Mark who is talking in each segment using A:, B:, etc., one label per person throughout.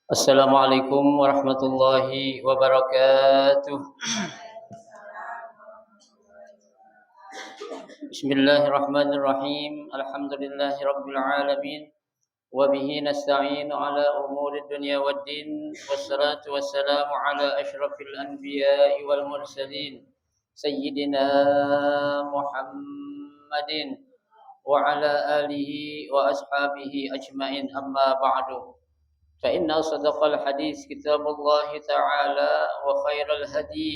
A: Assalamualaikum warahmatullahi wabarakatuh. Bismillahirrahmanirrahim. Alhamdulillahi rabbil alamin. Wa bihi nasta'inu ala umuri dunya waddin. Wassalatu wassalamu ala asyrafil anbiya'i wal mursalin. Sayyidina Muhammadin wa ala alihi wa ashabihi ajma'in, amma ba'du. فإن أصدق الحديث كتاب الله تعالى وخير الهدي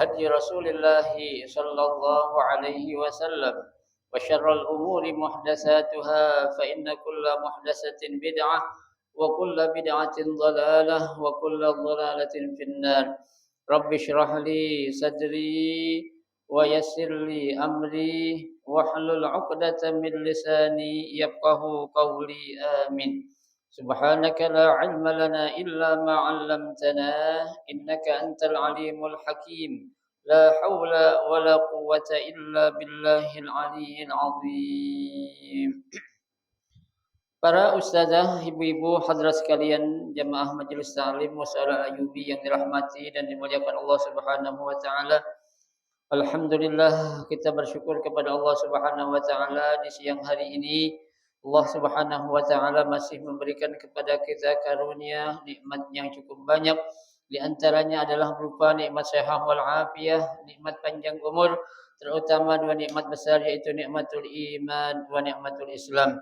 A: هدي رسول الله صلى الله عليه وسلم وشر الأمور محدثاتها فإن كل محدثة بدعة وكل بدعة ضلالة وكل ضلالة في النار رب اشرح لي صدري ويسر لي أمري واحلل عقدة من لساني يفقه قولي آمين. سبحانك لا علم لنا إلا ما علمتنا إنك أنت العليم الحكيم لا حول ولا قوة إلا بالله العلي العظيم. Para ustazah, ibu-ibu, hadirat sekalian, jamaah majelis ta'lim Musalah Ayubi yang dirahmati dan dimuliakan Allah Subhanahu wa taala. Alhamdulillah, kita bersyukur kepada Allah Subhanahu wa taala di siang hari ini. Allah Subhanahu wa taala masih memberikan kepada kita karunia nikmat yang cukup banyak. Di antaranya adalah berupa nikmat sehat wal afiyah, nikmat panjang umur, terutama dua nikmat besar yaitu nikmatul iman wa nikmatul Islam.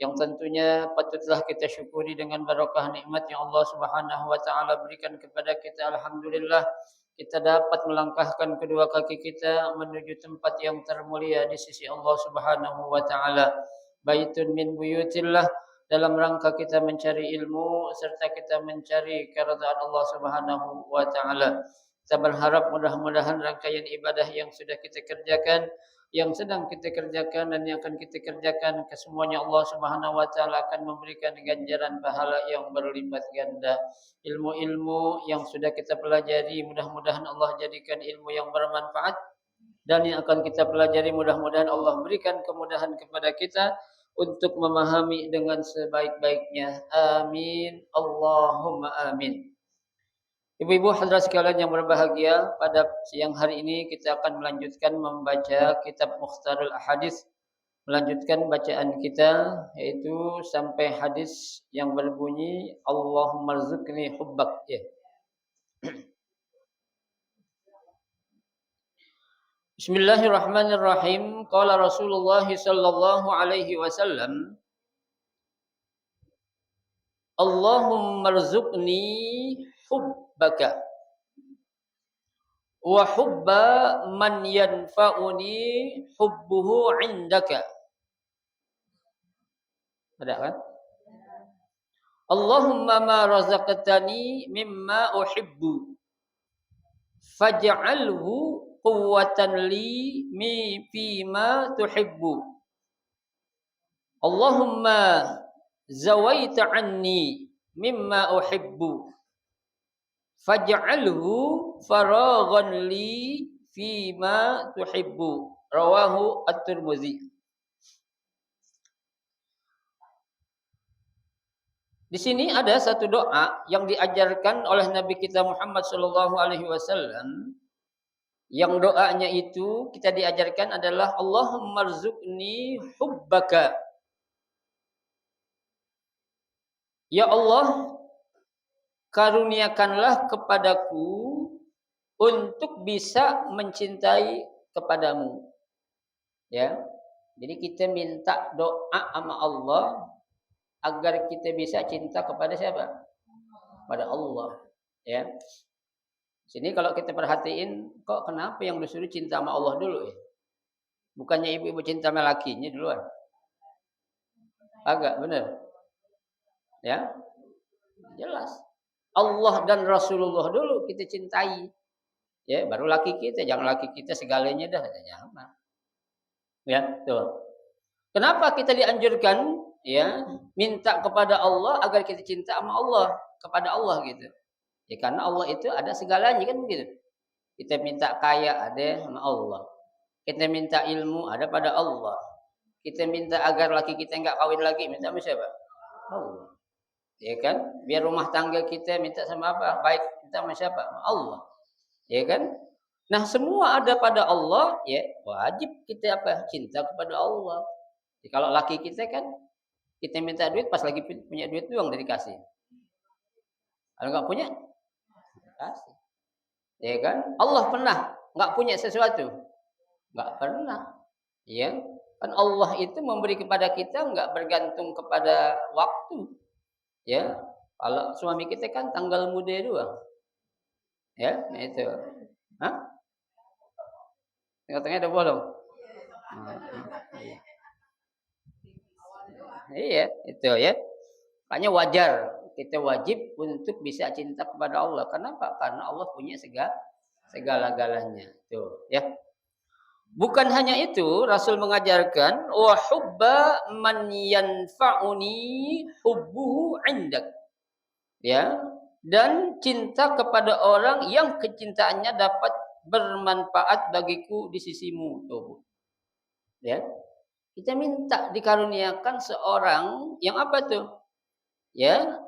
A: Yang tentunya patutlah kita syukuri dengan barakah nikmat yang Allah Subhanahu wa taala berikan kepada kita. Alhamdulillah, kita dapat melangkahkan kedua kaki kita menuju tempat yang termulia di sisi Allah Subhanahu wa taala. Baitun min buyutillah, dalam rangka kita mencari ilmu serta kita mencari keridhaan Allah Subhanahu wa taala. Kita berharap mudah-mudahan rangkaian ibadah yang sudah kita kerjakan, yang sedang kita kerjakan dan yang akan kita kerjakan, kesemuanya Allah Subhanahu wa taala akan memberikan ganjaran pahala yang berlipat ganda. Ilmu-ilmu yang sudah kita pelajari mudah-mudahan Allah jadikan ilmu yang bermanfaat, dan yang akan kita pelajari mudah-mudahan Allah berikan kemudahan kepada kita untuk memahami dengan sebaik-baiknya. Amin. Allahumma amin. Ibu-ibu hadirat sekalian yang berbahagia, pada siang hari ini kita akan melanjutkan membaca kitab Mukhtarul Ahadits, melanjutkan bacaan kita yaitu sampai hadis yang berbunyi Allahumma rzuqni hubbak, ya. Bismillahirrahmanirrahim. Qala Rasulullah sallallahu alaihi wasallam, Allahumma rzuqni hubbaka wa hubba man yanfa'uni hubbuhu indaka. Ada kan? Allahumma ma razaqtani mimma uhibbu faj'alhu quwwatan li fima tuhibbu. Allahumma zawaita anni mimma uhibbu faj'alhu faraghan li fima tuhibbu. Rawahu At-Tirmidzi. Di sini ada satu doa yang diajarkan oleh Nabi kita Muhammad sallallahu alaihi wasallam. Yang doanya itu kita diajarkan adalah Allahumma rzuqni hubbaka. Ya Allah, karuniakanlah kepadaku untuk bisa mencintai kepadamu. Ya. Jadi kita minta doa sama Allah agar kita bisa cinta kepada siapa? Pada Allah. Ya. Sini kalau kita perhatiin, kok kenapa yang disuruh cinta sama Allah dulu ya? Bukannya ibu-ibu cinta sama lakinya duluan? Agak benar. Ya. Jelas. Allah dan Rasulullah dulu kita cintai. Ya, baru laki kita, jangan laki kita segalanya dah, jangan. Ya, tuh. Kenapa kita dianjurkan ya minta kepada Allah agar kita cinta sama Allah, kepada Allah gitu. Ya karena Allah itu ada segalanya kan begitu. Kita minta kaya ada sama Allah. Kita minta ilmu ada pada Allah. Kita minta agar laki kita enggak kawin lagi, minta sama siapa? Allah. Ya kan? Biar rumah tangga kita minta sama apa? Baik, minta sama siapa? Sama Allah. Ya kan? Nah, semua ada pada Allah, ya wajib kita apa? Cinta kepada Allah. Ya, kalau laki kita kan kita minta duit pas lagi punya duit doang dari kasih. Kalau nggak punya, kasih. Ya kan? Allah pernah nggak punya sesuatu? Nggak pernah. Ya. Kan Allah itu memberi kepada kita nggak bergantung kepada waktu. Ya. Kalau suami kita kan tanggal muda doang. Ya, nah itu. Hah? Tengah-tengah ada bolong. Iya, itu ya. Makanya wajar kita wajib untuk bisa cinta kepada Allah. Kenapa? Karena Allah punya segala-galanya. Tuh, ya. Bukan hanya itu, Rasul mengajarkan wa hubba man yanfa'uni hubbuhu 'indak. Ya. Dan cinta kepada orang yang kecintaannya dapat bermanfaat bagiku di sisimu. Tuh. Ya. Kita minta dikaruniakan seorang yang apa tuh? Ya,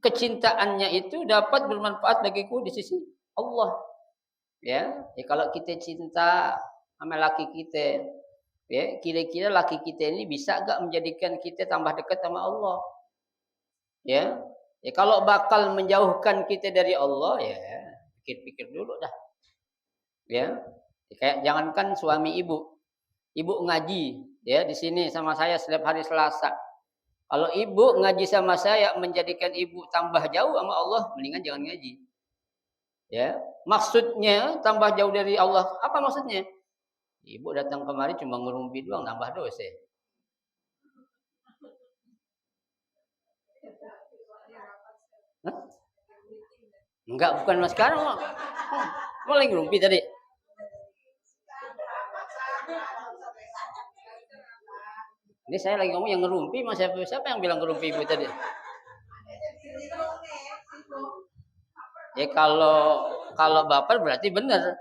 A: kecintaannya itu dapat bermanfaat bagiku di sisi Allah. Ya, kalau kita cinta sama laki kita, ya, kira-kira laki kita ini bisa gak menjadikan kita tambah dekat sama Allah? Ya, ya kalau bakal menjauhkan kita dari Allah, ya pikir-pikir dulu dah. Ya, kayak jangankan suami ibu, ibu ngaji, ya di sini sama saya setiap hari Selasa. Kalau ibu ngaji sama saya menjadikan ibu tambah jauh sama Allah, mendingan jangan ngaji. Ya, maksudnya tambah jauh dari Allah. Apa maksudnya? Ibu datang kemari cuma ngerumpi doang, nambah dosa. Hah? Enggak, bukan mas sekarang. Mau lagi ngerumpi tadi. Ini saya lagi ngomong yang ngerumpi, mas siapa yang bilang ngerumpi ibu tadi? Ya kalau baper berarti benar.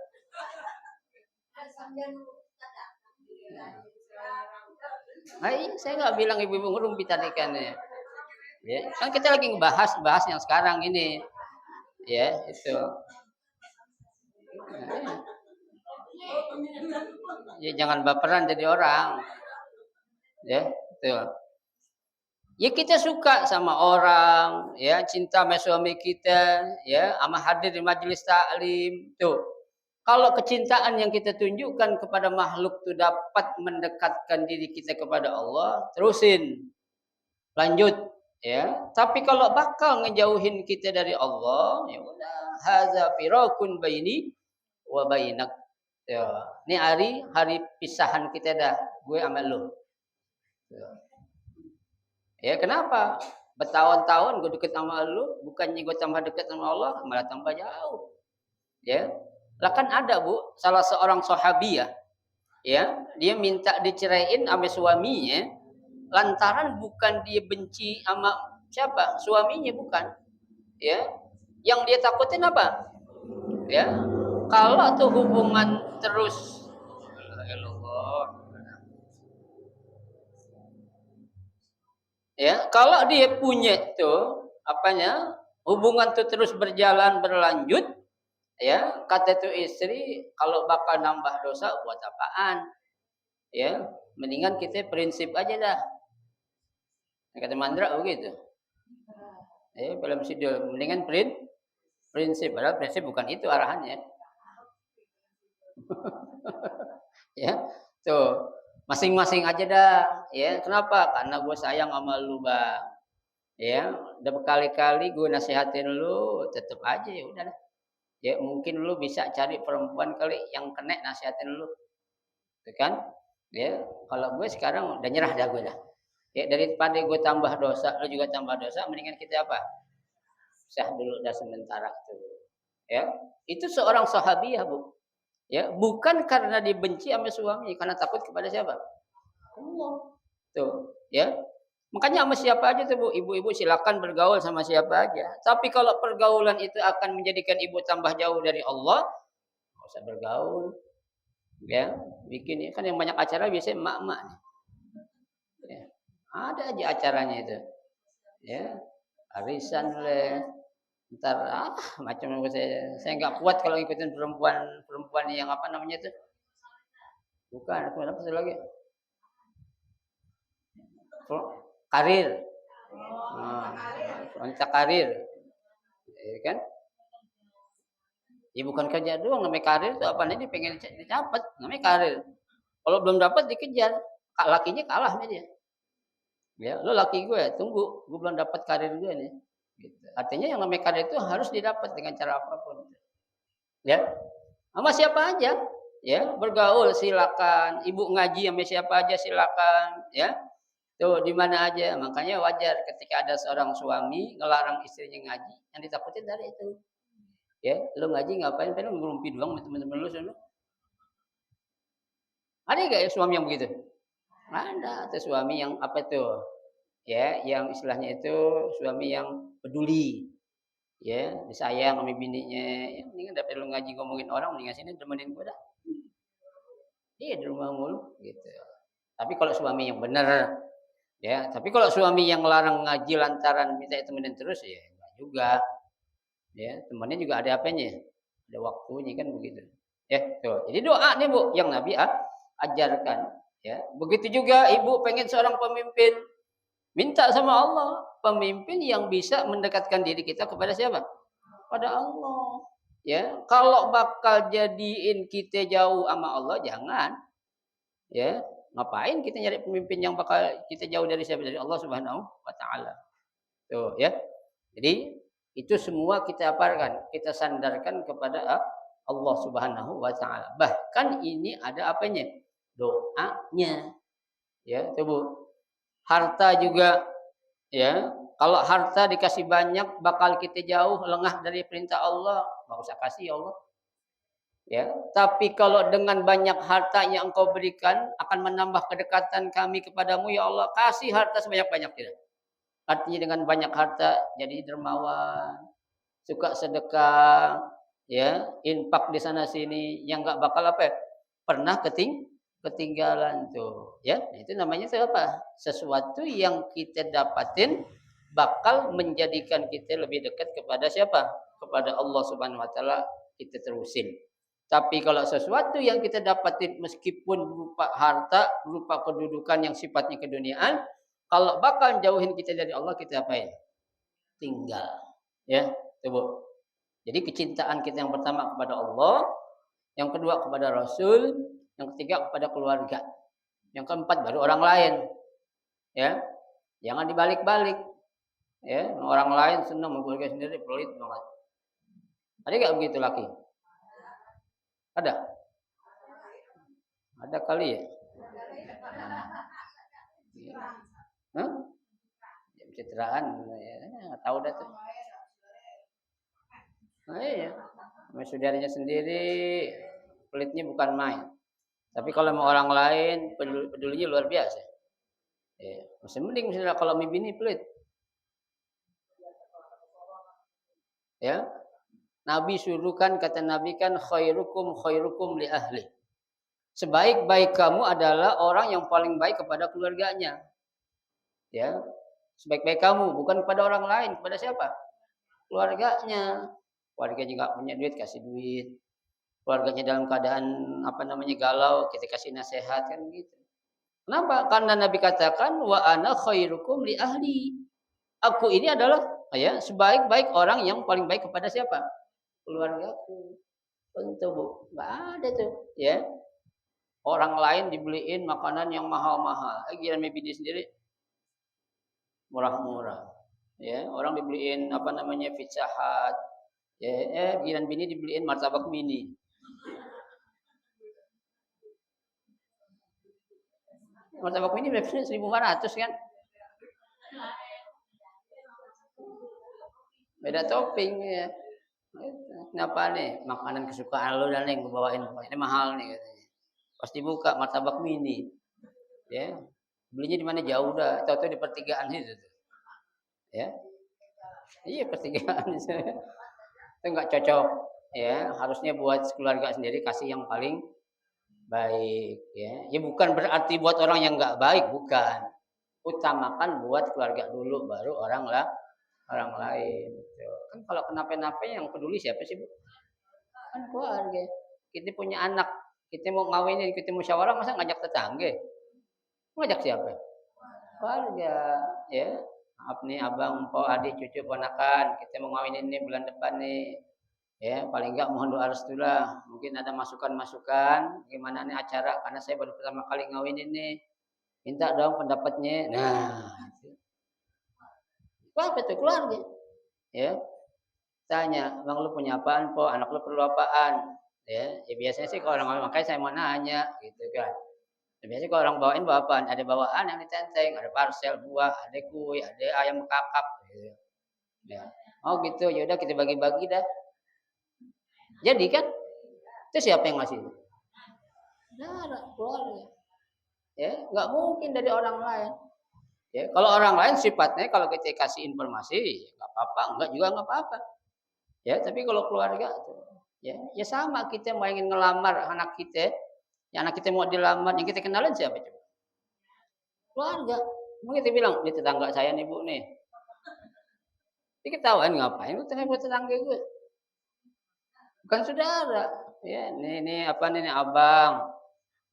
A: Saya nggak bilang ibu-ibu ngerumpi tadi kan ya. Ya, kan kita lagi bahas yang sekarang ini. Ya, itu. Ya, jangan baperan jadi orang. Ya, itu. Ya kita suka sama orang, ya cinta sama suami kita, ya sama hadir di majelis taklim. Tuh. Kalau kecintaan yang kita tunjukkan kepada makhluk itu dapat mendekatkan diri kita kepada Allah, terusin. Lanjut, ya. Tapi kalau bakal ngejauhin kita dari Allah, ya udah, hadza firaqun baini wa bainak. Ya. Ini hari pisahan kita dah, gue sama lu. Ya kenapa? Bertahun-tahun gue deket sama lu, bukannya gue tambah dekat sama Allah, malah tambah jauh. Ya. Lah kan ada, Bu, salah seorang sahabiah, ya, dia minta diceraiin sama suaminya lantaran bukan dia benci sama siapa? Suaminya bukan. Ya. Yang dia takutin apa? Ya. Kalau tuh hubungan terus ya, kalau dia punya tuh apanya? Hubungan tuh terus berlanjut, ya, kata tuh istri kalau bakal nambah dosa buat apaan? Ya, mendingan kita prinsip aja dah. Kata Mandra begitu. Dalam sidul mendingan prinsip, padahal prinsip bukan itu arahannya. Ya, tuh masing-masing aja dah. Ya, kenapa? Karena gue sayang sama lu, Bang. Ya, udah berkali-kali gue nasihatin lu, tetep aja ya udah dah. Ya, mungkin lu bisa cari perempuan kali yang kena nasihatin lu. Tuh kan? Ya, kalau gue sekarang udah nyerah dah gue dah. Ya, daripada gue tambah dosa, lu juga tambah dosa, mendingan kita apa? Pisah dulu dah sementara tuh. Ya, itu seorang sahabiah, Bu. Ya, bukan karena dibenci sama suami, karena takut kepada siapa? Allah. Tuh, ya. Makanya sama siapa aja tuh, Bu, ibu-ibu silakan bergaul sama siapa aja. Tapi kalau pergaulan itu akan menjadikan ibu tambah jauh dari Allah, enggak usah bergaul. Ya, bikin kan yang banyak acara biasanya emak-emak nih. Ya. Ada aja acaranya itu. ya, arisan oleh ntar macam saya nggak kuat kalau ngikutin perempuan yang apa namanya itu, bukan apa sih lagi, karir, nah, wanita karir, ya kan? Ya bukan kerja doang, namanya karir itu apa nih, pengen didapat, namanya karir. Kalau belum dapat dikejar, lakinya kalah sama dia. Ya, lo laki gue, tunggu, gue belum dapat karir gue nih. Gitu. Artinya yang namanya karir itu harus didapat dengan cara apapun. Ya, sama siapa aja, ya bergaul silakan, ibu ngaji sama siapa aja silakan, ya. Tuh di mana aja, makanya wajar ketika ada seorang suami ngelarang istrinya ngaji, yang ditakutin dari itu. Ya, lo ngaji ngapain? Pengen ngerumpi doang sama teman-teman lo sono. Ada enggak ya suami yang begitu? Ada, tuh suami yang apa tuh? Ya, yang istilahnya itu suami yang peduli, ya, disayang sama bininya. Ya, mendingan daripada lu ngaji ngomongin orang, mendingan sini temenin gua dah. Iya, di rumah mulu gitu. Tapi kalau suami yang benar, ya, tapi kalau suami yang larang ngaji lantaran minta temenin terus ya enggak juga. Ya, temannya juga ada apanya? Ada waktunya kan begitu. Ya, tuh. Jadi doa nih, Bu, yang Nabi ajarkan, ya. Begitu juga ibu pengen seorang pemimpin, minta sama Allah pemimpin yang bisa mendekatkan diri kita kepada siapa? Pada Allah. Ya, kalau bakal jadiin kita jauh sama Allah jangan. Ya, ngapain kita nyari pemimpin yang bakal kita jauh dari siapa? Dari Allah Subhanahu wa taala. Tuh, ya. Jadi itu semua kita apakan? Kita sandarkan kepada Allah Subhanahu wa taala. Bahkan ini ada apanya? Doanya. Ya, tuh Bu. Harta juga, ya. Kalau harta dikasih banyak bakal kita jauh lengah dari perintah Allah, enggak usah kasih ya Allah. Ya, tapi kalau dengan banyak harta yang Engkau berikan akan menambah kedekatan kami kepadamu ya Allah, kasih harta sebanyak-banyaknya. Artinya dengan banyak harta jadi dermawan, suka sedekah, ya, infak di sana sini yang enggak bakal apa ya, pernah ketinggalan tuh, ya. Itu namanya apa? Sesuatu yang kita dapatin bakal menjadikan kita lebih dekat kepada siapa? Kepada Allah Subhanahu wa taala kita terusin. Tapi kalau sesuatu yang kita dapatin meskipun berupa harta, berupa kedudukan yang sifatnya keduniaan, kalau bakal jauhin kita dari Allah kita apain? Tinggal. Ya, coba. Jadi kecintaan kita yang pertama kepada Allah, yang kedua kepada Rasul, yang ketiga kepada keluarga. Yang keempat baru orang lain. Ya. Jangan dibalik-balik. Ya, orang lain senang sama keluarga sendiri pelit banget. Ada enggak begitu laki? Ada? Ada kali ya? Hah? Ya, pencitraan ya, enggak tahu dah tuh. Nah, iya. Sama saudaranya sendiri pelitnya bukan main. Tapi kalau sama orang lain pedulinya luar biasa. Ya, masih mending misalnya kalau sama bini pelit. Ya. Nabi suruhkan, kata Nabi kan khairukum li ahli. Sebaik-baik kamu adalah orang yang paling baik kepada keluarganya. Ya. Sebaik-baik kamu bukan kepada orang lain, kepada siapa? Keluarganya. Keluarganya enggak punya duit kasih duit. Keluarganya dalam keadaan apa namanya galau, kita kasih nasihat kan gitu. Kenapa? Karena Nabi katakan wa ana khairukum li ahli. Aku ini adalah ya sebaik-baik orang yang paling baik kepada siapa? Keluargaku. Tentu Bu, enggak ada tuh, ya. Orang lain dibeliin makanan yang mahal-mahal, giliran bini sendiri murah-murah. Ya, orang dibeliin apa namanya Pizza Hut. Ya, giliran bini dibeliin martabak mini. Martabak mini berapa? 1.400 kan? Beda topping ya. Kenapa nih? Makanan kesukaan lu dan yang gue bawain. Ini mahal nih katanya. Pas dibuka martabak mini. Ya. Belinya di mana jauh dah. Tahu-tahu di pertigaan situ tuh. Ya. Iya pertigaan itu. Itu enggak cocok. Ya, harusnya buat keluarga sendiri kasih yang paling baik ya. Ya bukan berarti buat orang yang enggak baik, bukan.
B: utamakan buat keluarga dulu baru orang lain. Gitu. Kan kalau kenapa-napa yang peduli siapa sih, Bu? Kan keluarga. Kita punya anak, kita mau ngawinin, kita mau musyawarah masa ngajak tetangga? Ngajak siapa? Keluarga, ya. Maaf nih abang, po, adik, cucu, ponakan, kita mau ngawinin nih bulan depan nih. Ya, paling enggak mohon doa restu lah. Mungkin ada masukan-masukan gimana nih acara karena saya baru pertama kali ngawinin nih. Minta dong pendapatnya. Nah, apa tuh keluarga? Ya, tanya, "Bang lu punya apaan, Po? Anak lu perlu apaan?" Ya biasanya sih kalau orang ngomong makanya saya mau nanya gitu kan. Biasanya kalau orang bawain bawa apaan? Ada bawaan yang ditenteng, ada parcel buah, ada kue, ada ayam kakap gitu. Ya. Oh gitu, ya udah kita bagi-bagi dah. Jadi kan itu siapa yang ngasih? Saudara, keluarga. Ya, nggak mungkin dari orang lain. Ya, kalau orang lain sifatnya kalau kita kasih informasi ya nggak apa-apa, enggak juga nggak apa-apa. Ya, tapi kalau keluarga ya sama kita mau ingin ngelamar anak kita, ya anak kita mau dilamar, yang kita kenalin siapa coba? Keluarga. Mungkin kita bilang, "Ini tetangga saya nih, Bu nih." Jadi ketahuan ngapain lu telepon tetangga gue? Bukan saudara. Ya, ini apa nih abang,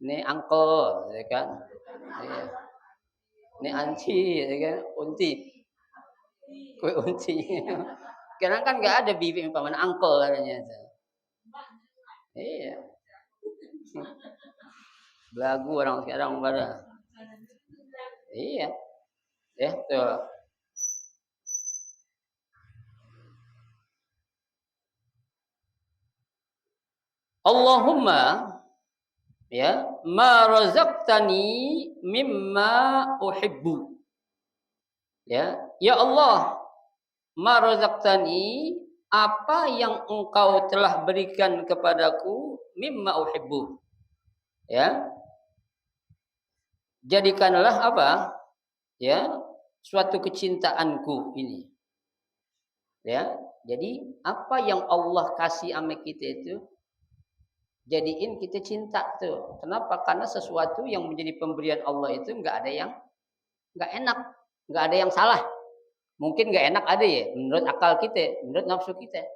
B: ini uncle, ya kan? Ya. Ini anci, ya kan? Unti. Kue unti. Karena kan nggak ada bibi paman uncle katanya. Iya. Belagu orang sekarang pada. Iya. Ya, tuh. Allahumma ya ma razaqtani mimma uhibbu. Ya Allah, ma razaqtani apa yang engkau telah berikan kepadaku mimma uhibbu. Ya. Jadikanlah apa? Ya, suatu kecintaanku ini. Ya. Jadi apa yang Allah kasih sama kita itu jadiin kita cinta tuh. Kenapa? Karena sesuatu yang menjadi pemberian Allah itu nggak ada yang nggak enak, nggak ada yang salah. Mungkin nggak enak ada ya, menurut akal kita, menurut nafsu kita,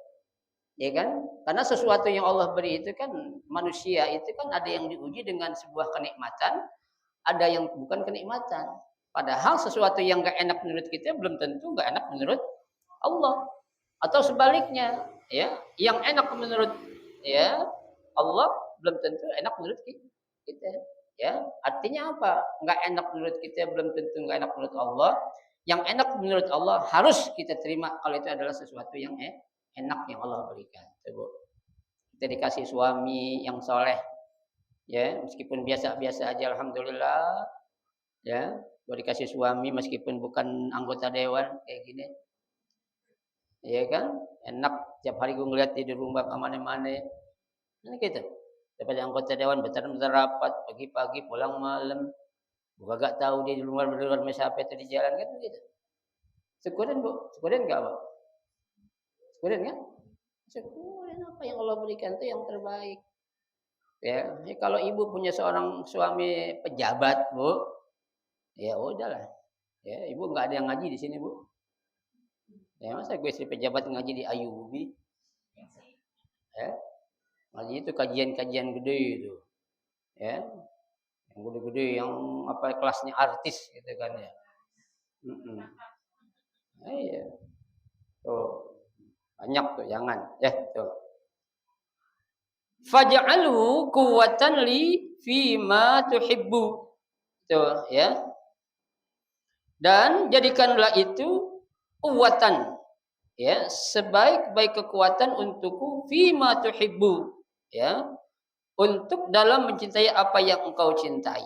B: ya kan? Karena sesuatu yang Allah beri itu kan manusia itu kan ada yang diuji dengan sebuah kenikmatan, ada yang bukan kenikmatan. Padahal sesuatu yang nggak enak menurut kita belum tentu nggak enak menurut Allah. Atau sebaliknya, ya, yang enak menurut ya Allah belum tentu enak menurut kita. Ya, artinya apa? Nggak enak menurut kita belum tentu nggak enak menurut Allah. Yang enak menurut Allah harus kita terima kalau itu adalah sesuatu yang enak yang Allah berikan. Coba kita dikasih suami yang soleh, ya meskipun biasa-biasa aja, alhamdulillah. Ya, gua dikasih suami meskipun bukan anggota dewan kayak gini. Iya kan? Enak tiap hari gue ngeliat dia di rumah kemana-mana. Ini gitu. Daripada anggota dewan bentar-bentar rapat, pagi-pagi pulang malam. Gue gak tahu dia di luar sama siapa itu di jalan kan gitu. Syukurin Bu, syukurin gak Bu? Syukurin kan? Syukurin apa yang Allah berikan itu yang terbaik. Ya, kalau ibu punya seorang suami pejabat Bu, ya udahlah. Ya, ibu nggak ada yang ngaji di sini Bu. Ya masa gue istri pejabat ngaji di Ayubi? Ya, ngaji itu kajian-kajian gede itu, ya, yang gede-gede, yang apa kelasnya artis gitu kan ya. Iya, tuh banyak tuh, jangan, ya tuh. Faj'alhu quwwatan li fima tuhibbu, tuh ya. Dan jadikanlah itu kuwatan, ya, sebaik-baik kekuatan untukku fima tuhibbu, ya, untuk dalam mencintai apa yang engkau cintai.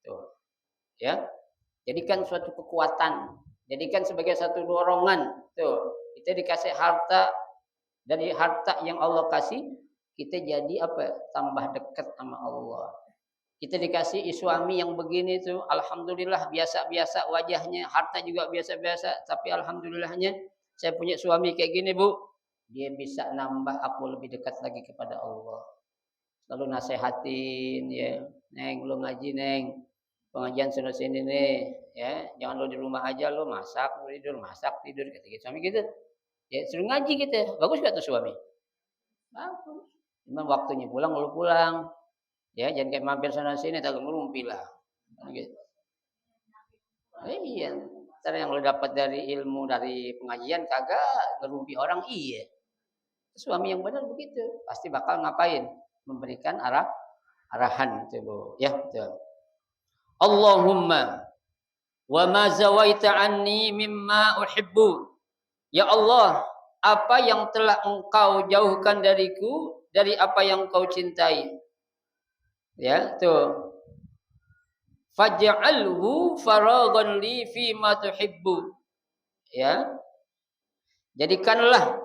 B: Tuh, ya. Jadikan suatu kekuatan, jadikan sebagai satu dorongan. Tuh, kita dikasih harta, dari harta yang Allah kasih, kita jadi apa? Tambah dekat sama Allah. Kita dikasih suami yang begini tuh, alhamdulillah biasa-biasa wajahnya, harta juga biasa-biasa, tapi alhamdulillahnya saya punya suami kayak gini Bu, dia bisa nambah aku lebih dekat lagi kepada Allah. Lalu nasehatin ya, Neng lu ngaji Neng, pengajian sudah sini nih, ya. Jangan lo di rumah aja lo masak tidur kata gitu. Suami gitu. Ya, suruh ngaji gitu. Bagus gak tuh suami? Bagus. Cuma waktunya pulang lo pulang. Ya, jangan kayak mampir sana sini tak ngerumpi lah. Gitu. Iya. Ntar yang lo dapat dari ilmu dari pengajian kagak ngerumpi orang iya. Suami yang benar begitu, pasti bakal ngapain? Memberikan arahan itu, Bu. Ya, betul. Allahumma wa ma zawaita anni mimma uhibbu. Ya Allah, apa yang telah Engkau jauhkan dariku dari apa yang Kau cintai. Ya, tuh. Faj'alhu faragan li fi ma tuhibbu. Ya. Jadikanlah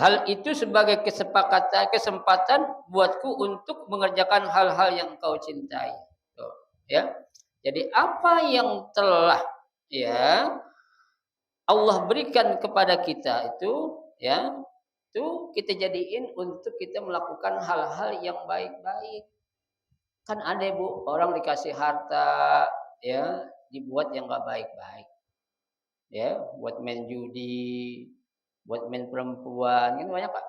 B: hal itu sebagai kesempatan buatku untuk mengerjakan hal-hal yang Kau cintai. Tuh, ya. Jadi apa yang telah ya Allah berikan kepada kita itu ya, itu kita jadiin untuk kita melakukan hal-hal yang baik-baik. Kan ada Bu, orang dikasih harta ya, dibuat yang enggak baik-baik. Ya, buat main judi, buat main perempuan, kan banyak Pak.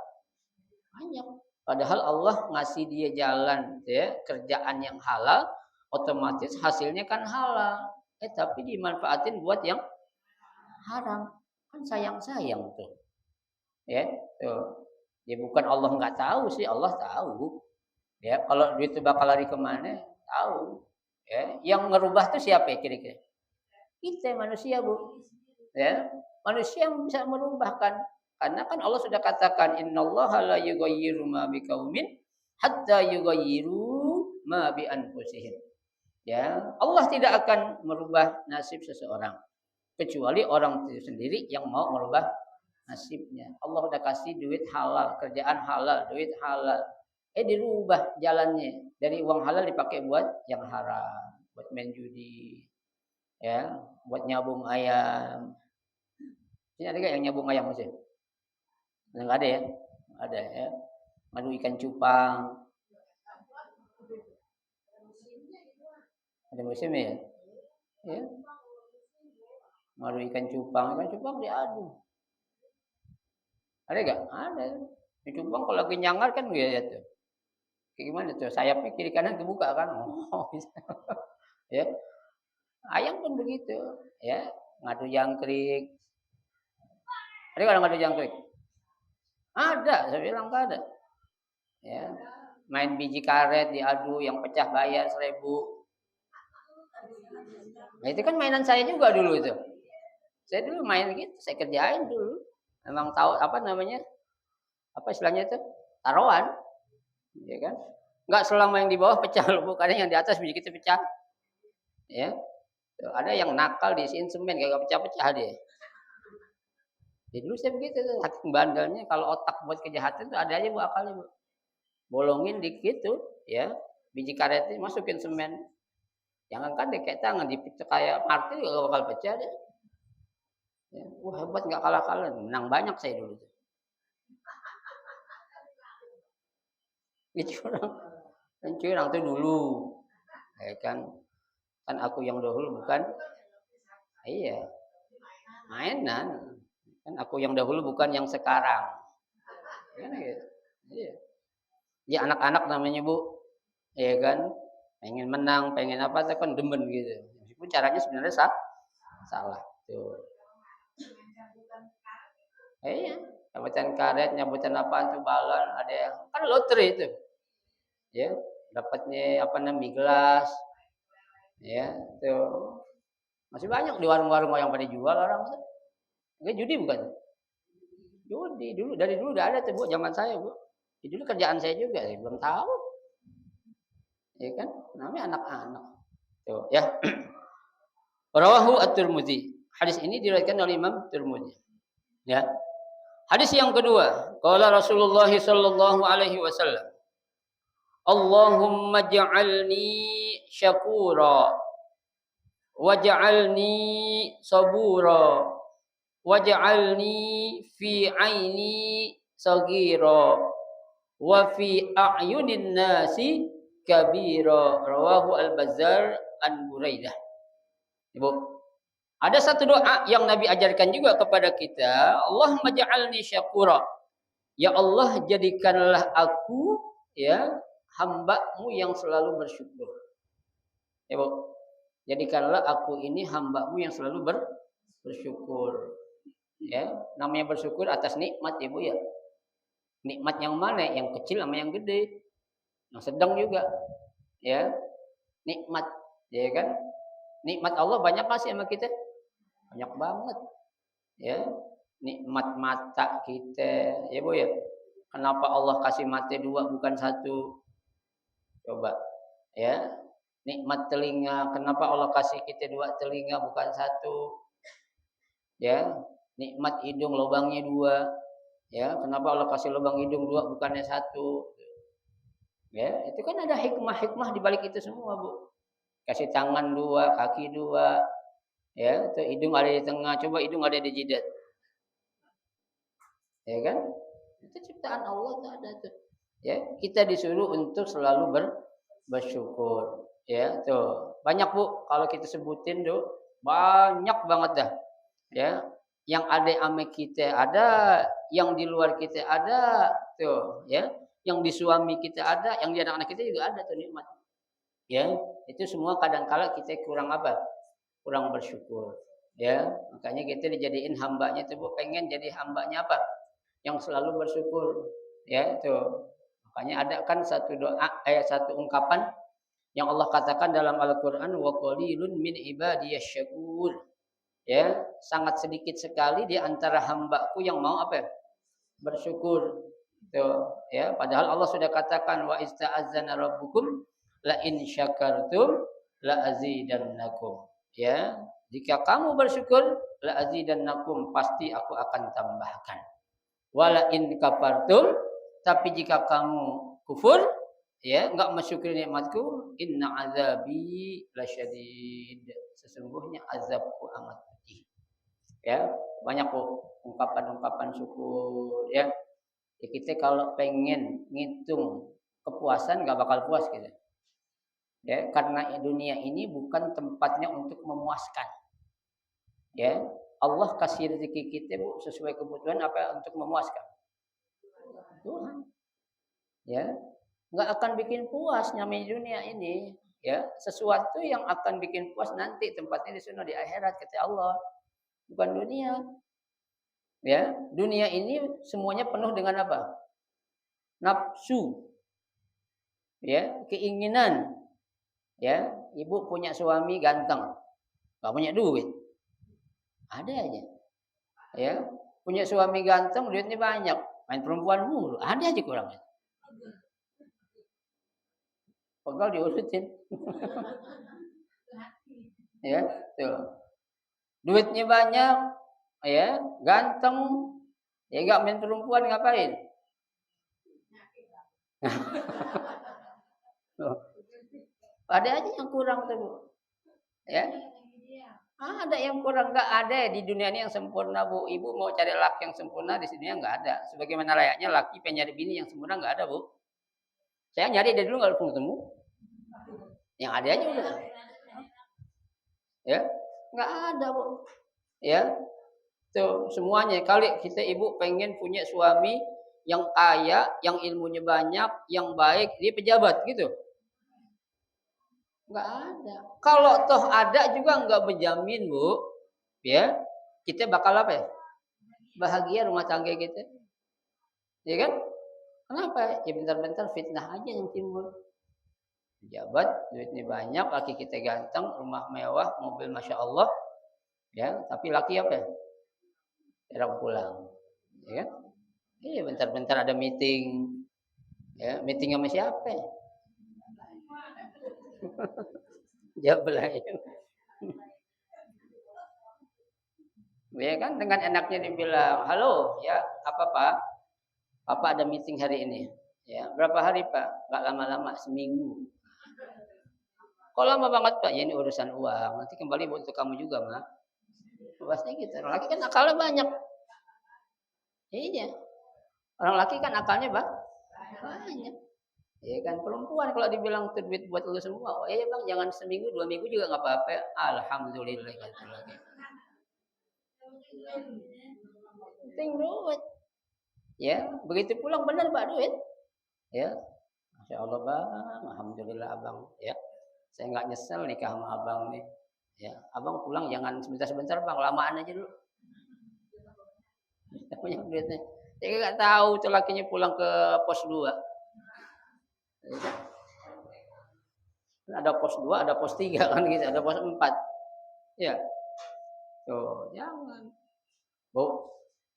B: Banyak. Padahal Allah ngasih dia jalan ya, kerjaan yang halal, otomatis hasilnya kan halal. Tapi dimanfaatin buat yang haram. Kan sayang-sayang tuh. Ya, tuh. Ya bukan Allah nggak tahu sih, Allah tahu. Ya, kalau duit itu bakal lari kemana? Tahu. Ya, yang ngerubah tuh siapa ya kira-kira? Kita manusia, Bu. Ya, manusia yang bisa merubahkan. Karena kan Allah sudah katakan innallaha la yughayyiru ma biqaumin hatta yughayyiru ma bi anfusihim. Ya, Allah tidak akan merubah nasib seseorang kecuali orang itu sendiri yang mau merubah nasibnya. Allah udah kasih duit halal, kerjaan halal, duit halal. Dirubah jalannya dari uang halal dipakai buat yang haram, buat main judi, ya, buat nyabung ayam. Ini ada gak yang nyabung ayam masih? Enggak ada ya? Ada ya. Madu ikan cupang. Ada musimnya ya? Ya. Madu ikan cupang diadu. Ada gak? Ada. Ikan cupang kalau lagi nyangar kan ya tuh. Kayak gimana tuh? Sayapnya kiri kanan kebuka kan? Oh, bisa. Ya. Ayam pun begitu, ya. Ngadu jangkrik. Ada nggak ngadu jangkrik? Ada, saya bilang nggak ada. Ya. Main biji karet diadu, yang pecah bayar 1.000. Nah, itu kan mainan saya juga dulu itu. Saya dulu main gitu, saya kerjain dulu. Memang tahu apa namanya? Apa istilahnya itu? Taruhan. Ya kan? Enggak selama yang di bawah pecah loh, kadang yang di atas biji kita pecah. Ya. Ada yang nakal diisiin semen kagak pecah-pecah dia. Jadi dulu saya begitu tuh, saking bandelnya kalau otak buat kejahatan itu ada aja Bu akalnya Bu. Bolongin dikit tuh, ya. Biji karetnya masukin semen. Jangankan deh kayak tangan dipecah kayak martil juga bakal pecah deh. Ya, wah hebat nggak kalah-kalah, menang banyak saya dulu tuh. Curang tuh dulu. Ya kan aku yang dahulu bukan. Iya. Mainan. Kan aku yang dahulu bukan yang sekarang. Kan gitu. Iya. Ya anak-anak namanya Bu. Ya kan? Pengen menang, pengen apa tuh kan demen gitu. Meskipun caranya sebenarnya salah. Tuh. Iya. Nyabutan karet, nyabutan apa tuh balon, ada yang kan lotre itu. Ya, dapatnya apa namanya gelas. Ya, tuh. Masih banyak di warung-warung yang pada jual orang tuh. Enggak judi bukan? Judi dulu dari dulu udah ada tuh Bu zaman saya Bu. Dulu kerjaan saya juga, saya belum tahu. Ya kan? Namanya anak-anak. Tuh, ya. Rawahu at-Tirmidzi. Hadis ini diriwayatkan oleh Imam Tirmidzi. Ya. Hadis yang kedua, qala Rasulullah sallallahu alaihi wasallam, Allahumma ja'alni syakura waj'alni sabura waj'alni fi aini saghira wa fi a'yunin nasi kabira. Rawahu al-Bazzar an Buraidah. Ibu, ada satu doa yang Nabi ajarkan juga kepada kita, Allahumma ja'alni syakura. Ya Allah, jadikanlah aku ya hamba-Mu yang selalu bersyukur. Ibu, jadikanlah aku ini hamba-Mu yang selalu bersyukur. Ya, namanya bersyukur atas nikmat, Ibu ya. Nikmat yang mana? Yang kecil sama yang gede. Yang sedang juga. Ya, nikmat, ya kan? Nikmat Allah banyak kasih sama kita. Banyak banget. Ya, nikmat mata kita, ya Bu ya. Kenapa Allah kasih mata dua bukan satu? Coba, ya. Nikmat telinga, kenapa Allah kasih kita dua telinga bukan satu? Ya, nikmat hidung lubangnya dua. Ya, kenapa Allah kasih lubang hidung dua bukannya satu? Ya, itu kan ada hikmah-hikmah di balik itu semua, Bu. Kasih tangan dua, kaki dua, ya, tuh hidung ada di tengah, coba hidung ada di jidat. Ya kan? Itu ciptaan Allah tuh ada tuh. Ya, kita disuruh untuk selalu bersyukur. Ya, tuh. Banyak, Bu, kalau kita sebutin tuh, banyak banget dah. Ya, yang ada ame kita ada, yang di luar kita ada, tuh, ya. Yang di suami kita ada, yang di anak-anak kita juga ada tuh nikmat. Ya, itu semua kadang-kala kita kurang apa? Kurang bersyukur. Ya, makanya kita dijadiin hambanya tuh, Bu, pengen jadi hambanya apa? Yang selalu bersyukur. Ya, itu. Makanya ada kan satu doa, satu ungkapan yang Allah katakan dalam Al-Qur'an, wa qalilun min ibadiyasy syakur. Ya, sangat sedikit sekali di antara hambaku yang mau apa? Bersyukur. Tuh, ya, padahal Allah sudah katakan wa ista'azzana rabbukum la in syakartum la azidannakum. Ya, jika kamu bersyukur la azidannakum, pasti aku akan tambahkan. Wala in kafartum, tapi jika kamu kufur, ya, enggak mensyukuri nikmatku, inna azabi lasyadid. Sesungguhnya azabku amat pedih. Ya, banyak kok ungkapan-ungkapan syukur, ya. Ya, kita kalau pengen ngitung kepuasan nggak bakal puas kita. Ya, karena dunia ini bukan tempatnya untuk memuaskan. Ya, Allah kasih rezeki kita, Bu, sesuai kebutuhan apa untuk memuaskan? Tuhan. Ya, nggak akan bikin puas namanya dunia ini. Ya, sesuatu yang akan bikin puas nanti tempatnya di sana di akhirat kata Allah, bukan dunia. Ya, dunia ini semuanya penuh dengan apa? Nafsu. Ya, keinginan. Ya, ibu punya suami ganteng, nggak punya duit. Ada aja. Ya, punya suami ganteng, duitnya banyak, main perempuan mulu, ada aja kurangnya. Pegal diurutin. Ya, tuh. Duitnya banyak, ya, ganteng, ya nggak main perempuan ngapain? Ada aja yang kurang tuh, Bu. Ya. Ada yang kurang, nggak ada di dunia ini yang sempurna, Bu. Ibu mau cari laki yang sempurna di dunia nggak ada. Sebagaimana layaknya laki pengen nyari bini yang sempurna nggak ada, Bu. Saya nyari dari dulu nggak ketemu. Yang ada aja udah. Ya, nggak ada, Bu. Ya, tuh semuanya. Kali kita ibu pengen punya suami yang kaya, yang ilmunya banyak, yang baik, dia pejabat gitu. Nggak ada. Kalau toh ada juga nggak menjamin, Bu. Ya, kita bakal apa ya? Bahagia rumah tangga kita. Ya kan? Kenapa? Ya bentar-bentar fitnah aja yang timbul. Pejabat, duitnya banyak, laki kita ganteng, rumah mewah, mobil masya Allah. Ya, tapi laki apa ya? Jarang pulang. Ya kan? Iya, bentar-bentar ada meeting. Ya, meeting sama siapa? Jawab lain. Ya kan, dengan enaknya dibilang, halo, ya apa Pak? Papa ada meeting hari ini. Ya, berapa hari Pak? Gak lama-lama, seminggu. Kok lama banget Pak? Ya ini urusan uang. Nanti kembali untuk kamu juga, Mak. Pasti gitu. Orang laki kan akalnya banyak. Iya. Orang laki kan akalnya banyak. Ya kan perempuan kalau dibilang tuh duit buat lu semua, oh iya bang jangan seminggu 2 minggu juga nggak apa-apa. Alhamdulillah kata lagi. Penting duit. Ya begitu pulang benar pak duit. Ya, masya Allah bang, alhamdulillah abang. Ya, saya nggak nyesel nikah sama abang nih. Ya, abang pulang jangan sebentar-sebentar bang, lamaan aja dulu. Punya duitnya. Saya nggak tahu tuh lakinya pulang ke pos 2. Ada pos 2, ada pos 3 kan gitu, ada pos 4. Ya, tuh jangan. Bu,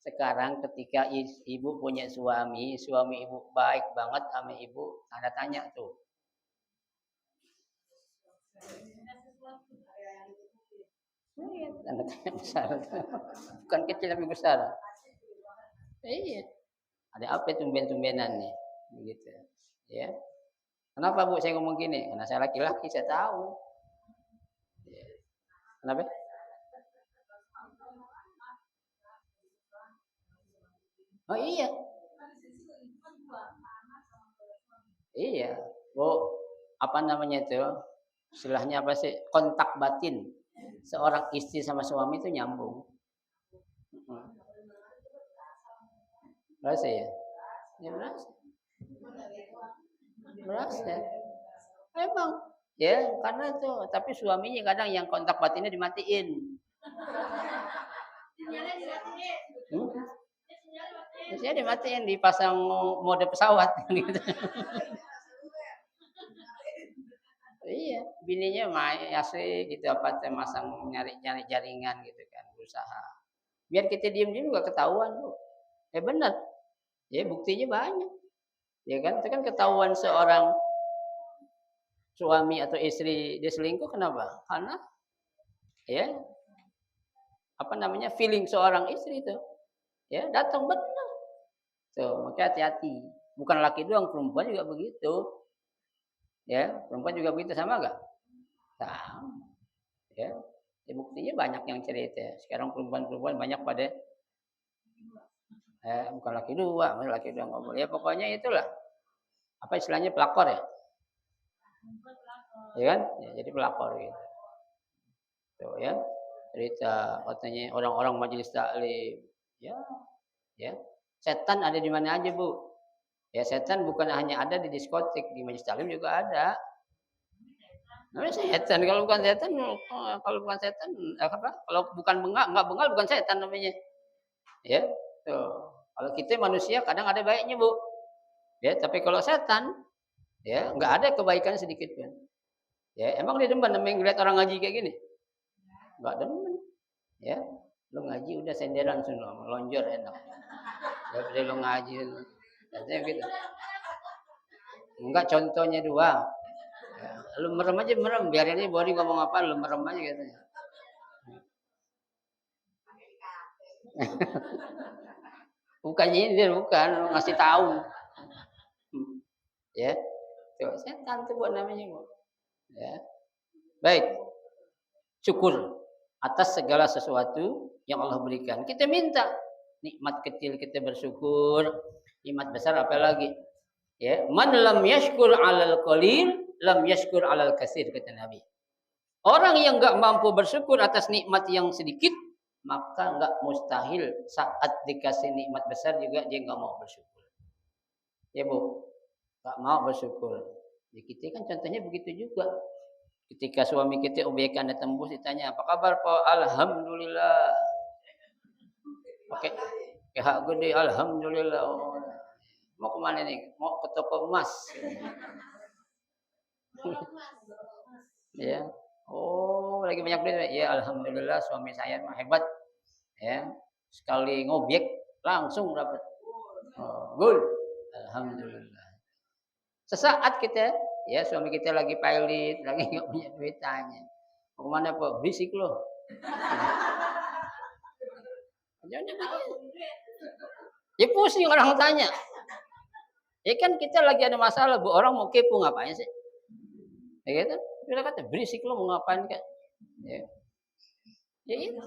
B: sekarang ketika ibu punya suami ibu baik banget sama ibu, tanda tanya tuh. Tanda tanya besar. Bukan kecil tapi besar. Iya. Ada apa tumben-tumbenan nih? Begitu. Ya. Kenapa Bu saya ngomong gini? Karena saya laki-laki, saya tahu. Ya. Kenapa? Oh iya. Iya. Bu, apa namanya itu? Istilahnya apa sih? Kontak batin. Seorang istri sama suami itu nyambung. Berasa ya? Ya berasa. Berasa. Emang. Ya, karena itu. Tapi suaminya kadang yang kontak batinnya dimatiin. Hmm? Biasanya dimatiin, dipasang mode pesawat gitu. Iya, bininya asik gitu apa masang nyari-nyari jaringan gitu kan, berusaha. Biar kita diem-diem juga ketahuan, Bu. Benar. Ya buktinya banyak. Ya kan, itu kan ketahuan seorang suami atau istri dia selingkuh kenapa? Karena ya apa namanya feeling seorang istri itu ya datang benar. Tuh, makanya hati-hati. Bukan laki doang, perempuan juga begitu. Ya, perempuan juga begitu sama enggak? Sama. Ya. Ya buktinya banyak yang cerita. Sekarang perempuan-perempuan banyak pada bukan laki dua, maksudnya laki dua nggak boleh. Ya pokoknya itulah. Apa istilahnya pelakor ya? Ya kan? Ya, jadi pelakor gitu. Tuh ya. Cerita katanya orang-orang majelis taklim. Ya, ya. Setan ada di mana aja, Bu? Ya setan bukan hanya ada di diskotik, di majelis taklim juga ada. Namanya setan. Kalau bukan setan apa? Kalau bukan enggak bengal bukan setan namanya. Ya. Tuh. Kalau kita manusia kadang ada baiknya, Bu. Ya, tapi kalau setan ya enggak ada kebaikan sedikit pun. Ya, emang dia demen ngeliat orang ngaji kayak gini? Enggak demen. Ya. Lu ngaji udah senderan semua, melonjor enak. Daripada lu ngaji. Katanya gitu. Enggak contohnya dua. Ya, lu merem aja merem, biarin aja body ngomong apa lu merem aja katanya. Bukannya ini dia bukan ngasih tahu. Ya. Tuh, setan tuh buat namanya, Bu. Ya. Baik. Syukur atas segala sesuatu yang Allah berikan. Kita minta nikmat kecil kita bersyukur, nikmat besar apa lagi? Ya, man lam yashkur 'alal qalil, lam yashkur 'alal katsir kata Nabi. Orang yang enggak mampu bersyukur atas nikmat yang sedikit, maka enggak mustahil saat dikasih nikmat besar juga dia enggak mau bersyukur. Ya, Bu. Enggak mau bersyukur. Ya kita kan contohnya begitu juga. Ketika suami kita UBK Anda tembus ditanya, "Apa kabar, Pak?" "Alhamdulillah." Pakai hak gede, alhamdulillah. Oh, mau kemana nih? Mau ke toko emas. Ya. Oh, lagi banyak duit. Ya, alhamdulillah suami saya mah hebat. Ya. Sekali ngobjek langsung dapat. Oh, good. Alhamdulillah. Sesaat kita, ya suami kita lagi pilot, lagi nggak punya duit tanya. Mau kemana Pak? Berisik loh. Ya pusing orang tanya. Ya kan kita lagi ada masalah, Bu. Orang mau kepo ngapain sih? Ya gitu. Kita kata berisik lo mau ngapain kan? Ya. Ya itu.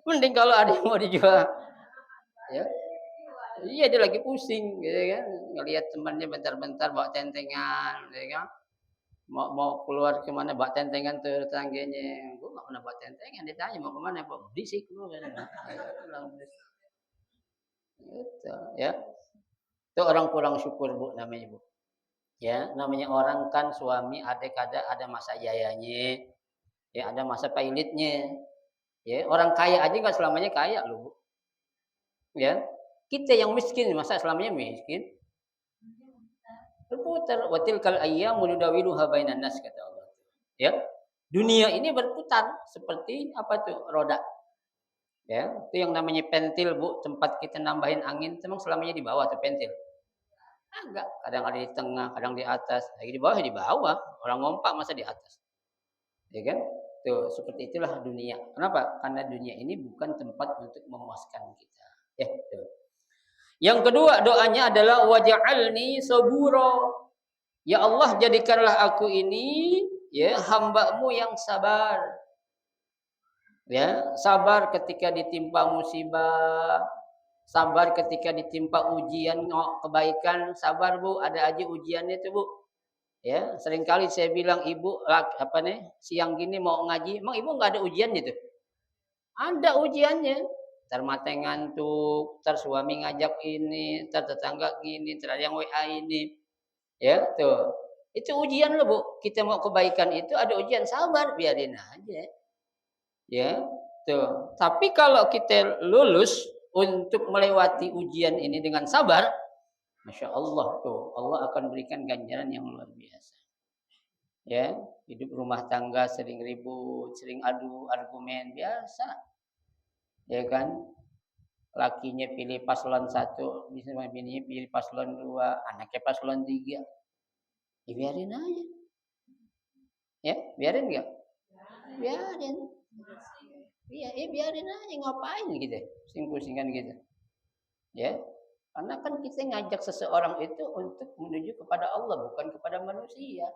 B: Mending kalau ada yang mau dijual. Ya. Iya dia lagi pusing gitu kan, ngelihat temannya bentar-bentar bawa tentengan, ya kan. Mau keluar ke mana bawa tentengan tuh tetangganya. Gue nggak pernah bawa tentengan, ditanya mau ke mana, "Bawa berisik lu," katanya. Bilang berisik. Gitu, ya. Itu orang kurang syukur Bu namanya Bu. Ya, namanya orang kan suami ada masa jayanya, ya ada masa pahitnya. Ya, orang kaya aja nggak selamanya kaya loh Bu. Ya, kita yang miskin masa selamanya miskin? Berputar. Wa tilkal ayyamu nudawiluha bainan nas kata Allah. Ya. Dunia ini berputar seperti apa tuh? Roda. Ya, itu yang namanya pentil, Bu, tempat kita nambahin angin, memang selamanya di bawah tuh pentil. Enggak, kadang ada di tengah, kadang di atas. Lagi di bawah ya di bawah. Orang ngompak masa di atas. Ya kan? Tuh, seperti itulah dunia. Kenapa? Karena dunia ini bukan tempat untuk memuaskan kita. Ya, tuh. Yang kedua doanya adalah waj'alni sabura. Ya Allah jadikanlah aku ini ya hamba-Mu yang sabar. Ya, sabar ketika ditimpa musibah, sabar ketika ditimpa ujian kebaikan, sabar Bu, ada aja ujiannya itu Bu. Ya, seringkali saya bilang ibu apa nih, siang gini mau ngaji, emang ibu nggak ada ujiannya tuh? Ada ujiannya. Ntar mate ngantuk, ntar suami ngajak ini, ntar tetangga gini, ntar ada yang WA ini. Ya, tuh. Itu ujian loh, Bu. Kita mau kebaikan itu ada ujian, sabar, biarin aja. Ya, tuh. Tapi kalau kita lulus untuk melewati ujian ini dengan sabar, Masya Allah tuh, Allah akan berikan ganjaran yang luar biasa. Ya, hidup rumah tangga sering ribut, sering adu argumen biasa. Ya kan? Lakinya pilih paslon 1, misalnya bininya pilih paslon 2, anaknya paslon 3. Ya biarin aja. Ya, biarin enggak? Biarin. Iya, biarin aja, ngapain gitu. Pusing-pusingan gitu. Ya. Karena kan kita ngajak seseorang itu untuk menuju kepada Allah, bukan kepada manusia.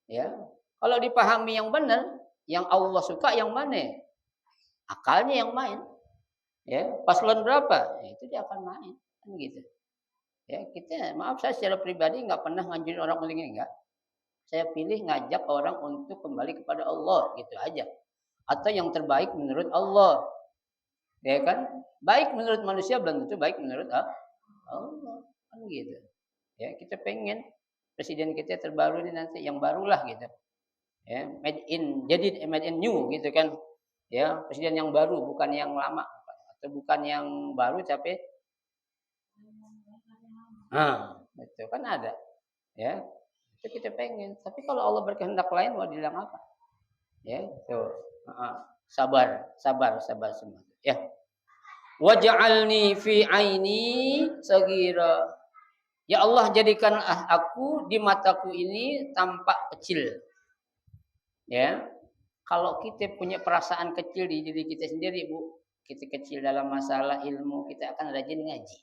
B: Ya. Kalau dipahami yang benar, yang Allah suka yang mana? Akalnya yang main. Ya, paslon berapa? Ya, itu dia akan main. Kan gitu. Ya, kita maaf saya secara pribadi nggak pernah nganjurin orang begini enggak. Saya pilih ngajak orang untuk kembali kepada Allah, gitu aja. Atau yang terbaik menurut Allah. Ya kan? Baik menurut manusia belum tentu baik menurut Allah. Kan gitu. Ya, kita pengen presiden kita terbaru ini nanti yang barulah gitu. Ya, made in new gitu kan. Ya, presiden yang baru bukan yang lama atau bukan yang baru tapi itu kan ada. Ya. Itu kita pengen. Tapi kalau Allah berkehendak lain mau bilang apa? Ya, tuh. Sabar, sabar, sabar semua. Ya. Waj'alni fi aini sagira. Ya Allah jadikanlah aku di mataku ini tampak kecil. Ya. Kalau kita punya perasaan kecil di diri kita sendiri, Bu, kita kecil dalam masalah ilmu, kita akan rajin ngaji.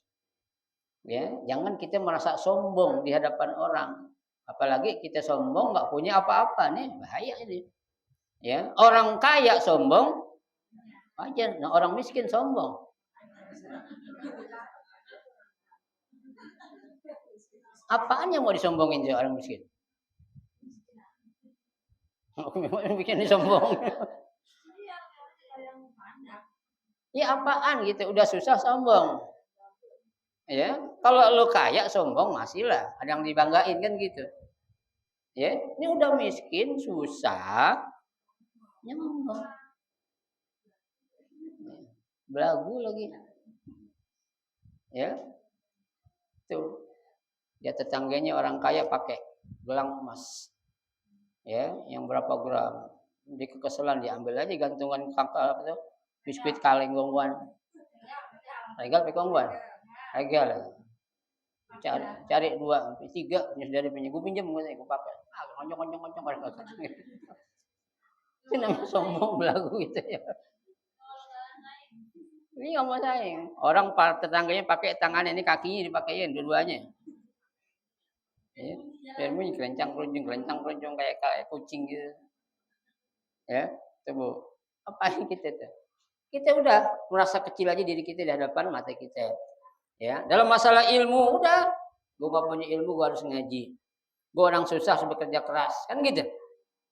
B: Ya, jangan kita merasa sombong di hadapan orang. Apalagi kita sombong nggak punya apa-apa nih, bahaya ini. Ya, orang kaya sombong wajar, nah orang miskin sombong. Apaan yang mau disombongin sih orang miskin? Bikin sombong. Ya apaan gitu, udah susah sombong. Ya, kalau lo kaya sombong masihlah, ada yang dibanggain kan gitu. Ya, ini udah miskin, susah, nyombong. Belagu lagi. Ya. Tuh. Ya tetangganya orang kaya pakai gelang emas. Ya, yang berapa gram. Di kekesalan diambil aja gantungan kakak apa tuh? Biskuit kaleng gongguan. Regal pakai gongguan. Regal. Cari 2, 3 dari punya gue pinjam gue pakai. Konjong. Itu namanya sombong belagu gitu ya. Ini nggak mau saing. Orang tetangganya pakai tangannya ini kakinya dipakein dua-duanya. Ya, biar bunyi kelencang keroncong kayak kucing gitu. Ya, tuh apain kita tuh? Kita udah merasa kecil aja diri kita di hadapan mata kita. Ya, dalam masalah ilmu udah, gue gak punya ilmu, gue harus ngaji. Gue orang susah, harus bekerja keras, kan gitu.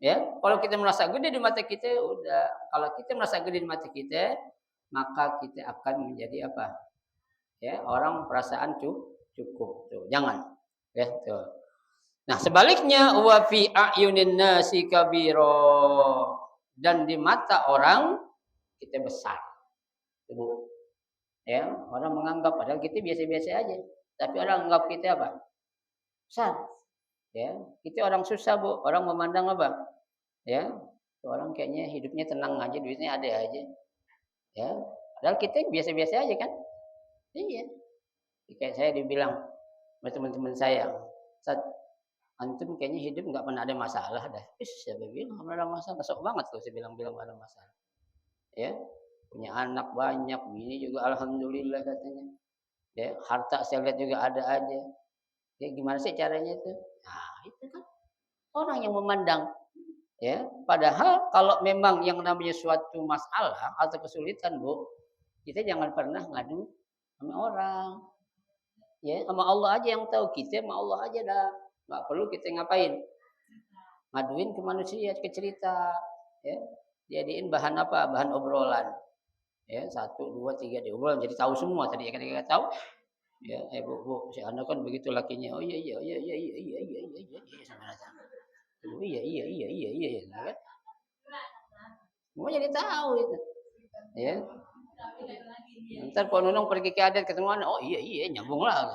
B: Ya, kalau kita merasa gede di mata kita, udah. Kalau kita merasa gede di mata kita, maka kita akan menjadi apa? Ya, orang perasaan cukup. Tuh, jangan. Ya, tuh. Nah, sebaliknya wa fi a'yunin nasi kabiro, dan di mata orang kita besar. Tuh, ya, orang menganggap padahal kita biasa-biasa aja. Tapi orang anggap kita apa? Besar. Ya, kita orang susah, Bu. Orang memandang apa? Ya, orang kayaknya hidupnya tenang aja, duitnya ada aja. Ya, padahal kita biasa-biasa aja kan? Iya. Kayak saya dibilang sama teman-teman saya, "Ustaz, antum kayaknya hidup nggak pernah ada masalah dah." Siapa bilang nggak pernah ada masalah? Sok banget tuh saya bilang-bilang nggak ada masalah. Ya, punya anak banyak, bini juga alhamdulillah katanya. Ya, harta saya lihat juga ada aja. Ya, gimana sih caranya itu? Nah, itu kan orang yang memandang. Ya, padahal kalau memang yang namanya suatu masalah atau kesulitan, Bu, kita jangan pernah ngadu sama orang. Ya, sama Allah aja yang tahu, kita sama Allah aja dah. Nggak perlu kita ngapain? Ngaduin ke manusia, ke cerita. Ya, jadiin bahan apa? Bahan obrolan. Ya, satu, dua, tiga diobrolan jadi tahu semua tadi kan kita tahu. Ya, Bu, si Anda kan begitu lakinya. Oh iya iya iya iya iya iya iya iya iya iya sama aja. Oh iya iya iya iya iya iya. Kan? Semua jadi tahu itu. Ya. Ntar Pak Nunung pergi ke adat ketemuan, oh iya iya nyambung lah.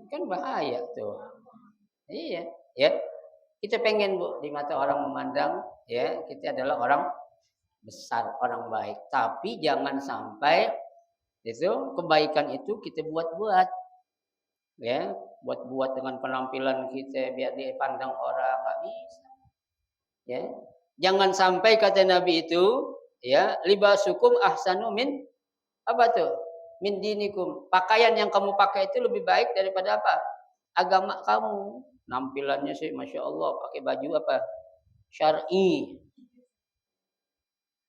B: Kan bahaya tuh. Iya, ya. Kita pengen Bu di mata orang memandang ya kita adalah orang besar, orang baik. Tapi jangan sampai itu kebaikan itu kita buat-buat. Ya, buat-buat dengan penampilan kita biar dipandang orang nggak bisa. Ya. Jangan sampai kata Nabi itu ya libasukum ahsanu min apa tuh? Min dinikum. Pakaian yang kamu pakai itu lebih baik daripada apa? Agama kamu. Nampilannya sih Masya Allah pakai baju apa? Syar'i.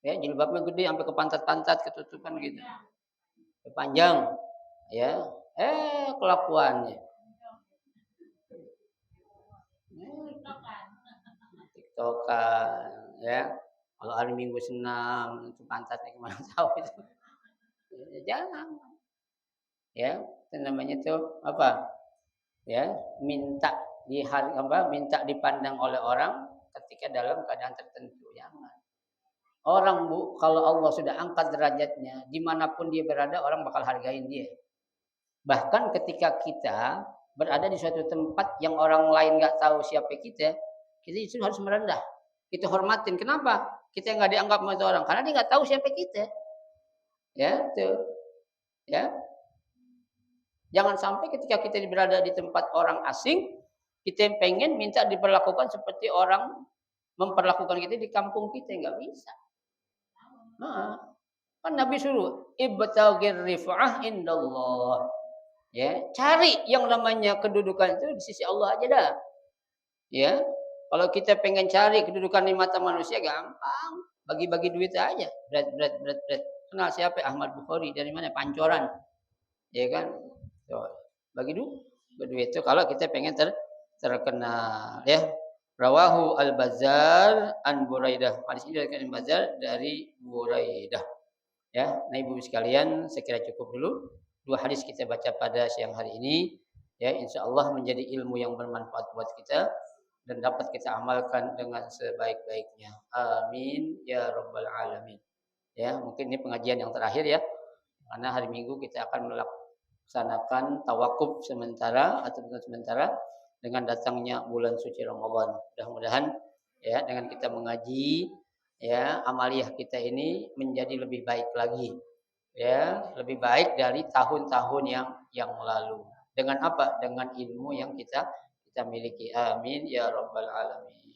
B: Ya, jilbabnya gede sampai ke pantat-pantat ketutupan gitu. Panjang. Ya. Kelakuannya. TikTokan ya. Kalau hari Minggu senam itu pantatnya kemana tahu itu. Jangan. Ya, itu namanya tuh apa? Ya, minta minta dipandang oleh orang ketika dalam keadaan tertentu. Jangan. Orang Bu, kalau Allah sudah angkat derajatnya, dimanapun dia berada, orang bakal hargain dia. Bahkan ketika kita berada di suatu tempat yang orang lain nggak tahu siapa kita itu harus merendah. Kita hormatin. Kenapa? Kita nggak dianggap sama orang, karena dia nggak tahu siapa kita. Ya, tuh. Ya. Jangan sampai ketika kita berada di tempat orang asing, kita pengen minta diperlakukan seperti orang memperlakukan kita di kampung kita, nggak bisa. Nah, kan Nabi suruh ibtaghir rif'ah indallah. Ya, cari yang namanya kedudukan itu di sisi Allah aja dah. Ya. Kalau kita pengen cari kedudukan di mata manusia gampang, bagi-bagi duit aja. Berat. Kenal siapa? Ahmad Bukhari dari mana? Pancoran. Ya kan? Tuh, bagi duit itu kalau kita pengen terkenal ya. Rawahu Al-Bazzar an Buraidah. Hadis ini dari Al-Bazzar dari Buraidah. Ya, nah Ibu sekalian, saya kira cukup dulu. 2 hadis kita baca pada siang hari ini. Ya, insyaallah menjadi ilmu yang bermanfaat buat kita dan dapat kita amalkan dengan sebaik-baiknya. Amin ya rabbal alamin. Ya, mungkin ini pengajian yang terakhir ya. Karena hari Minggu kita akan melaksanakan tawakuf sementara atau sementara dengan datangnya bulan suci Ramadan. Mudah-mudahan ya dengan kita mengaji ya amaliyah kita ini menjadi lebih baik lagi. Ya, lebih baik dari tahun-tahun yang lalu. Dengan apa? Dengan ilmu yang kita miliki. Amin ya rabbal alamin.